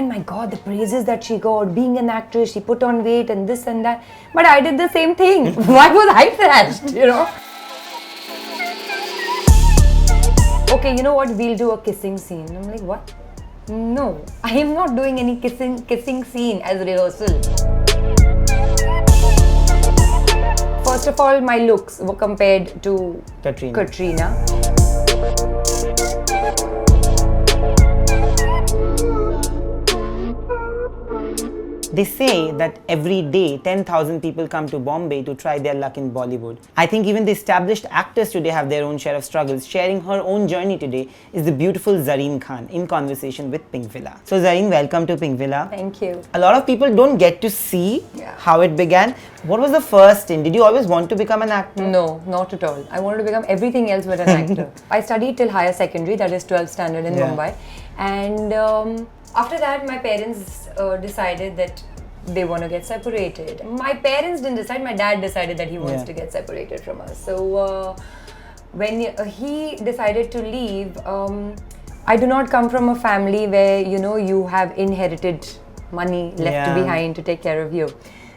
And my God, the praises that she got, being an actress, she put on weight and this and that. But I did the same thing. Why was I trashed, you know? Okay, you know what? We'll do a kissing scene. I'm like, what? No, I am not doing any kissing scene as rehearsal. First of all, my looks were compared to Katrina. They say that every day 10,000 people come to Bombay to try their luck in Bollywood. I think even the established actors today have their own share of struggles. Sharing her own journey today is the beautiful Zareen Khan in conversation with Pinkvilla. So Zareen, welcome to Pinkvilla. Thank you. A lot of people don't get to see how it began. What was the first thing? Did you always want to become an actor? No, not at all. I wanted to become everything else but an actor. I studied till higher secondary, that is 12th standard in Mumbai. And after that, my parents decided that they want to get separated. My parents didn't decide, my dad decided that he wants to get separated from us. So when he decided to leave, I do not come from a family where, you know, you have inherited money left behind to take care of you.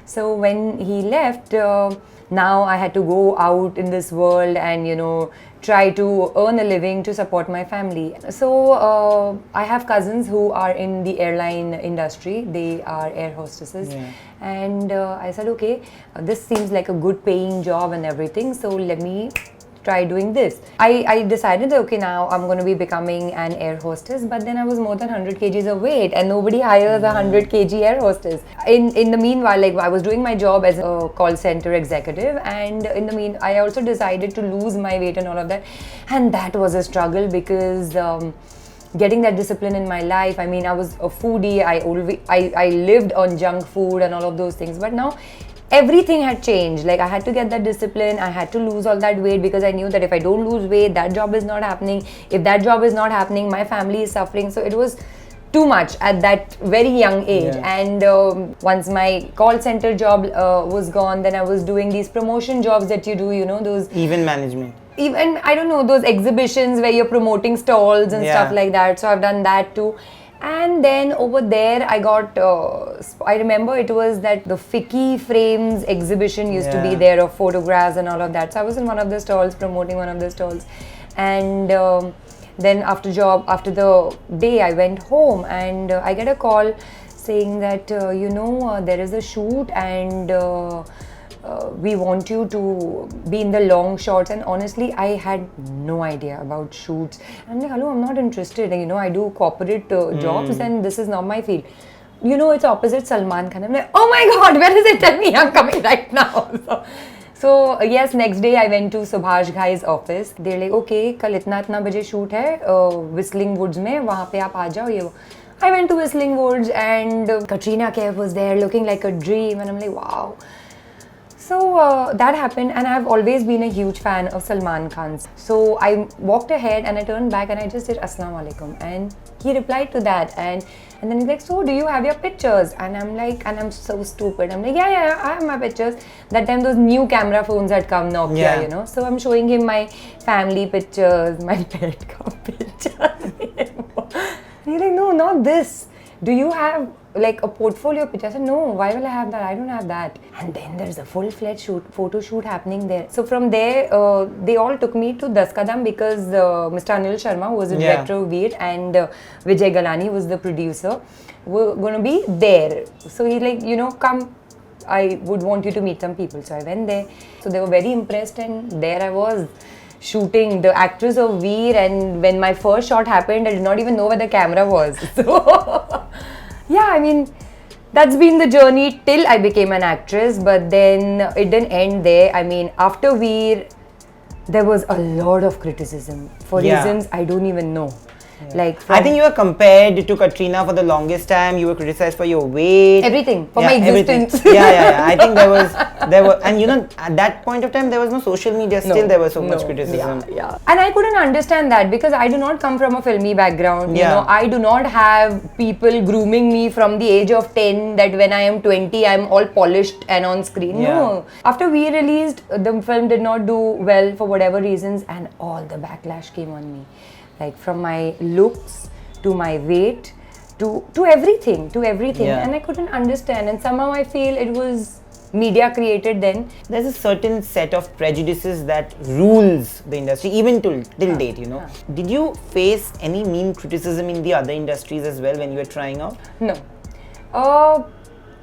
So when he left, now I had to go out in this world and, you know, try to earn a living to support my family. So I have cousins who are in the airline industry. They are air hostesses. And I said, okay, this seems like a good paying job and everything. So let me try doing this. I decided that, okay, now I'm going to be becoming an air hostess, but then I was more than 100 kgs of weight and nobody hires a 100 kg air hostess. In the meanwhile, like, I was doing my job as a call center executive, and I also decided to lose my weight and all of that, and that was a struggle because getting that discipline in my life. I mean, I was a foodie, I lived on junk food and all of those things, but now everything had changed. Like, I had to get that discipline, I had to lose all that weight because I knew that if I don't lose weight, that job is not happening. If that job is not happening, my family is suffering. So it was too much at that very young age. And once my call center job was gone, then I was doing these promotion jobs that you do, you know, those event management. Even, I don't know, those exhibitions where you're promoting stalls and stuff like that. So I've done that too. And then over there, I got, I remember it was that the Ficky Frames exhibition used to be there of photographs and all of that. So I was in one of the stalls, promoting one of the stalls. And then after the day, I went home and I get a call saying that, you know, there is a shoot and we want you to be in the long shots. And honestly, I had no idea about shoots. I'm like, hello, I'm not interested. You know, I do corporate jobs and this is not my field. You know, it's opposite Salman Khan. I'm like, oh my God, where is it? Tell me, I'm coming right now. So yes, next day I went to Subhash Ghai's office. They're like, okay, kal itna baje shoot hai, Whistling Woods mein, wahan pe aap aa jao, ye wo. I went to Whistling Woods and Katrina Kaif was there looking like a dream, and I'm like, wow. So that happened, and I've always been a huge fan of Salman Khan's. So I walked ahead and I turned back and I just did Assalamu Alaikum, and he replied to that, and then he's like, so do you have your pictures? And I'm like, and I'm so stupid, I'm like, yeah, I have my pictures. That time those new camera phones had come, Nokia, you know. So I'm showing him my family pictures, my pet cow pictures. He's like, no, not this. Do you have like a portfolio picture? I said, no, why will I have that? I don't have that. And then there's a full-fledged photo shoot happening there. So from there, they all took me to Das Kadam because Mr. Anil Sharma, who was the director of Veer, and Vijay Galani was the producer, were going to be there. So he's like, you know, come, I would want you to meet some people. So I went there. So they were very impressed, and there I was, shooting the actress of Veer, and when my first shot happened, I did not even know where the camera was. So yeah, I mean, that's been the journey till I became an actress, but then it didn't end there. I mean, after Veer, there was a lot of criticism for reasons I don't even know. Like, I think you were compared to Katrina for the longest time. You were criticized for your weight, everything, for my existence. I think there were, and you know, at that point of time, there was no social media. Still, there was so much criticism. And I couldn't understand that because I do not come from a filmy background. You know, I do not have people grooming me from the age of 10 that when I am 20, I'm all polished and on screen. No. After we released, the film did not do well for whatever reasons, and all the backlash came on me. Like, from my looks to my weight to everything, Yeah. and I couldn't understand. And somehow I feel it was media created then. There's a certain set of prejudices that rules the industry even till date, you know. Did you face any mean criticism in the other industries as well when you were trying out? No.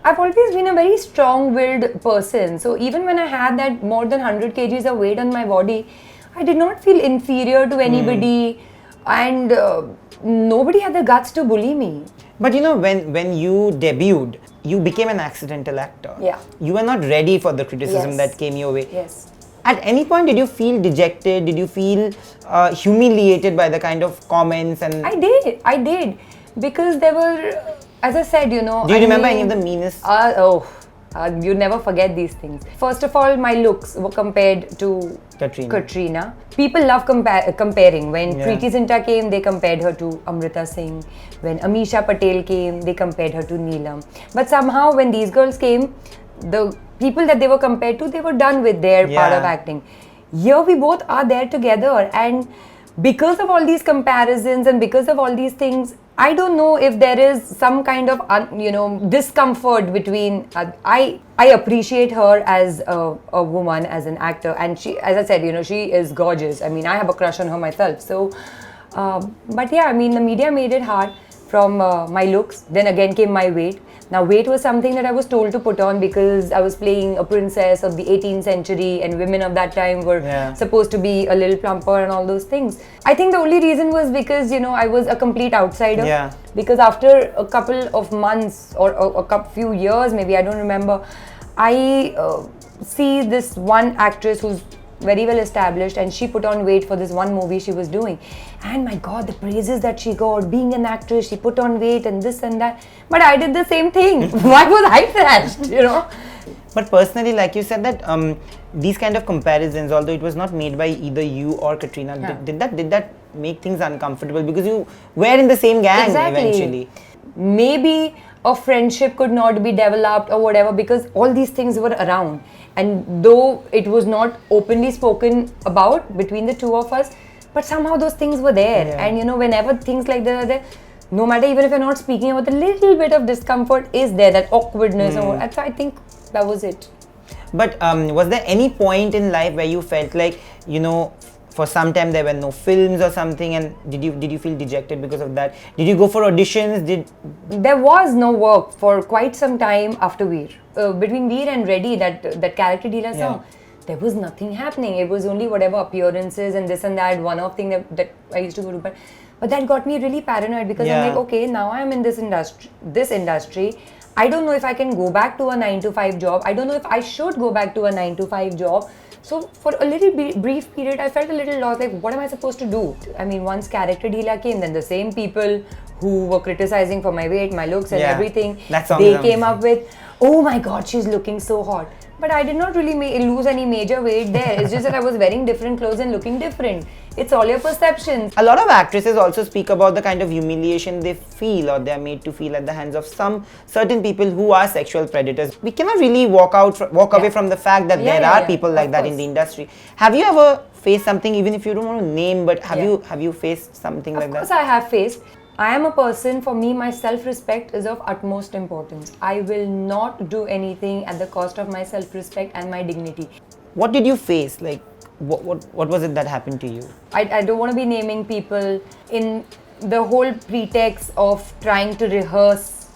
I've always been a very strong-willed person. So even when I had that more than 100 kgs of weight on my body, I did not feel inferior to anybody, and nobody had the guts to bully me. But you know, when you debuted, you became an accidental actor. Yeah. You were not ready for the criticism Yes. that came your way. Yes. At any point, did you feel dejected? Did you feel humiliated by the kind of comments and? I did, because there were, as I said, you know. Do you I remember mean, any of the meanest? You never forget these things. First of all, my looks were compared to Katrina. People love comparing. When Yeah. Preeti Zinta came, they compared her to Amrita Singh. When Amisha Patel came, they compared her to Neelam. But somehow, when these girls came, the people that they were compared to, they were done with their part of Yeah. acting. Here we both are there together, and because of all these comparisons and because of all these things, I don't know if there is some kind of discomfort between. I appreciate her as a woman, as an actor, and she, as I said, you know, she is gorgeous. I mean, I have a crush on her myself. So, but yeah, I mean, the media made it hard from my looks. Then again came my weight. Now, weight was something that I was told to put on because I was playing a princess of the 18th century, and women of that time were supposed to be a little plumper and all those things. I think the only reason was because, you know, I was a complete outsider. Yeah. Because after a couple of months or few years, maybe, I don't remember, I see this one actress who's very well established, and she put on weight for this one movie she was doing, and my God, the praises that she got. Being an actress, she put on weight and this and that, but I did the same thing. Why was I thrashed, you know? But personally, like you said, that these kind of comparisons, although it was not made by either you or Katrina, did that make things uncomfortable because you were in the same gang eventually? Maybe a friendship could not be developed or whatever, because all these things were around, and though it was not openly spoken about between the two of us, but somehow those things were there. And you know, whenever things like that are there, no matter, even if you're not speaking about, a little bit of discomfort is there, that awkwardness. And so I think that was it. But was there any point in life where you felt like, you know, for some time there were no films or something, and did you feel dejected because of that? Did you go for auditions? There was no work for quite some time after Veer. Between Veer and Reddy, that character Dila song, there was nothing happening. It was only whatever appearances and this and that, one-off thing that I used to go to. But that got me really paranoid, because I'm like, okay, now I'm in this industry. I don't know if I can go back to a 9-to-5 job. I don't know if I should go back to a 9-to-5 job. So for a little brief period, I felt a little lost, like, what am I supposed to do? I mean, once character Dila came, then the same people who were criticizing for my weight, my looks and everything, they came up with, oh my God, she's looking so hot. But I did not really lose any major weight there. It's just that I was wearing different clothes and looking different. It's all your perceptions. A lot of actresses also speak about the kind of humiliation they feel, or they are made to feel at the hands of some certain people who are sexual predators. We cannot really walk away from the fact that there are people like that in the industry. Have you ever faced something, even if you don't want to name, but have you faced something like that? Of course I have faced. I am a person, for me, my self-respect is of utmost importance. I will not do anything at the cost of my self-respect and my dignity. What did you face? Like, what was it that happened to you? I don't want to be naming people. In the whole pretext of trying to rehearse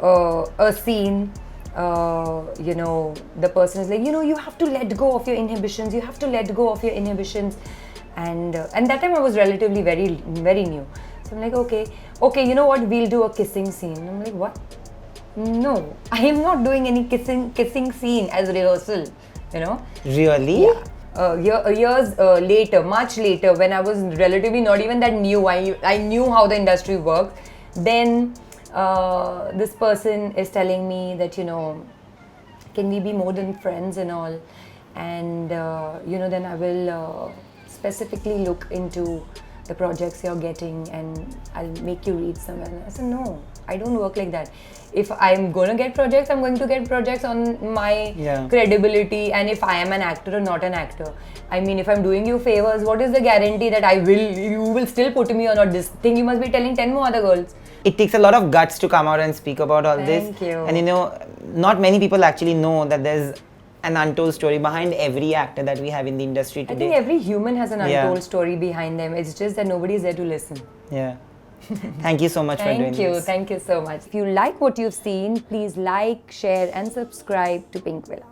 a scene, you know, the person is like, you know, you have to let go of your inhibitions. You have to let go of your inhibitions. And that time I was relatively very, very new. So I'm like, okay, you know what? We'll do a kissing scene. And I'm like, what? No, I am not doing any kissing scene as rehearsal. You know? Really? Yeah. Years later, much later, when I was relatively not even that new, I knew how the industry worked. Then this person is telling me that, you know, can we be more than friends and all? And you know, then I will specifically look into the projects you're getting and I'll make you read somewhere. And I said, no, I don't work like that. If I'm going to get projects, I'm going to get projects on my credibility, and if I am an actor or not an actor. I mean, if I'm doing you favors, what is the guarantee that you will still put me on, or this thing you must be telling 10 more other girls? It takes a lot of guts to come out and speak about all this. Thank you. And you know, not many people actually know that there's an untold story behind every actor that we have in the industry I today. think every human has an Yeah. untold story behind them. It's just that nobody's there to listen. Yeah. Thank you so much for doing this. Thank you so much. If you like what you've seen, please like, share and subscribe to Pinkvilla.